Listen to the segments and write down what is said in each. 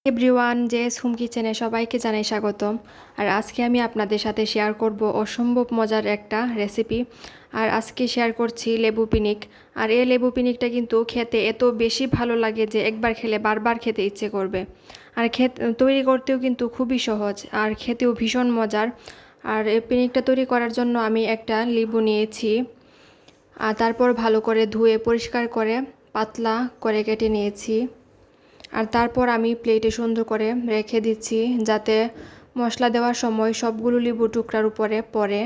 Everyone, JS home কিচেনে সবাইকে জানাই স্বাগতম। আর আজকে আমি আপনাদের সাথে শেয়ার করব অসম্ভব মজার একটা রেসিপি। আর আজকে শেয়ার করছি লেবু পিনিক। আর এই লেবু পিনিকটা কিন্তু খেতে এত বেশি ভালো লাগে যে একবার খেলে বারবার খেতে ইচ্ছে করবে। আর তৈরি করতেও কিন্তু খুবই সহজ আর খেতেও ভীষণ মজার। আর এই পিনিকটা তৈরি করার জন্য আমি একটা লেবু নিয়েছি, আর তারপর ভালো করে ধুয়ে পরিষ্কার করে পাতলা করে কেটে নিয়েছি। আর তারপর আমি প্লেটে সুন্দর করে রেখে দিচ্ছি যাতে মশলা দেওয়ার সময় সবগুলো লেবু টুকরার উপরে পড়ে।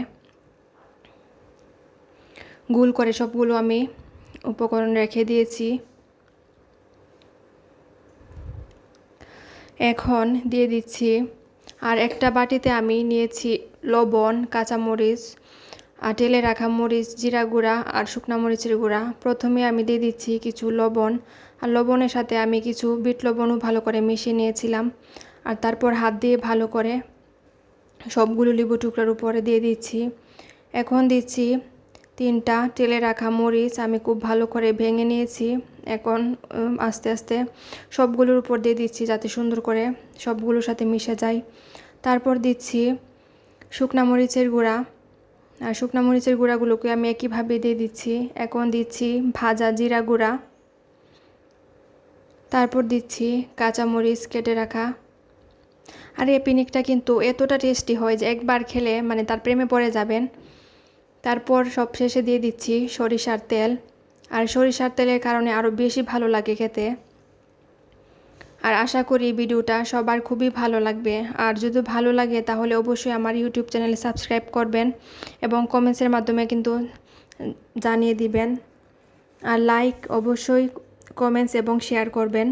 গোল করে সবগুলো আমি উপকরণ রেখে দিয়েছি। এখন দিয়ে দিচ্ছি, আর একটা বাটিতে আমি নিয়েছি লবণ, কাঁচামরিচ, আর টেলে রাখা মরিচ, জিরা গুঁড়া আর শুকনা মরিচের গুঁড়া। প্রথমে আমি দিয়ে দিচ্ছি কিছু লবণ, আর লবণের সাথে আমি কিছু বিট লবণও ভালো করে মিশিয়ে নিয়েছিলাম। আর তারপর হাত দিয়ে ভালো করে সবগুলো লেবু টুকরার উপরে দিয়ে দিচ্ছি। এখন দিচ্ছি 3টা টেলে রাখা মরিচ, আমি খুব ভালো করে ভেঙে নিয়েছি। এখন আস্তে আস্তে সবগুলোর উপর দিয়ে দিচ্ছি যাতে সুন্দর করে সবগুলোর সাথে মিশে যায়। তারপর দিচ্ছি শুকনা মরিচের গুঁড়া, আর শুকনা মরিচের গুঁড়াগুলোকে আমি একইভাবে দিয়ে দিচ্ছি। এখন দিচ্ছি ভাজা জিরা গুঁড়া, তারপর দিচ্ছি কাঁচামরিচ কেটে রাখা। আর এই পিনিকটা কিন্তু এতটা টেস্টি হয় যে একবার খেলে মানে তার প্রেমে পড়ে যাবেন। তারপর সবশেষে দিয়ে দিচ্ছি সরিষার তেল, আর সরিষার তেলের কারণে আরও বেশি ভালো লাগে খেতে। আর আশা করি ভিডিওটা সবার খুবই ভালো লাগবে। আর যদি ভালো লাগে তাহলে অবশ্যই আমার ইউটিউব চ্যানেলে সাবস্ক্রাইব করবেন এবং কমেন্টসের মাধ্যমে কিন্তু জানিয়ে দিবেন। আর লাইক অবশ্যই, কমেন্টস এবং শেয়ার করবেন।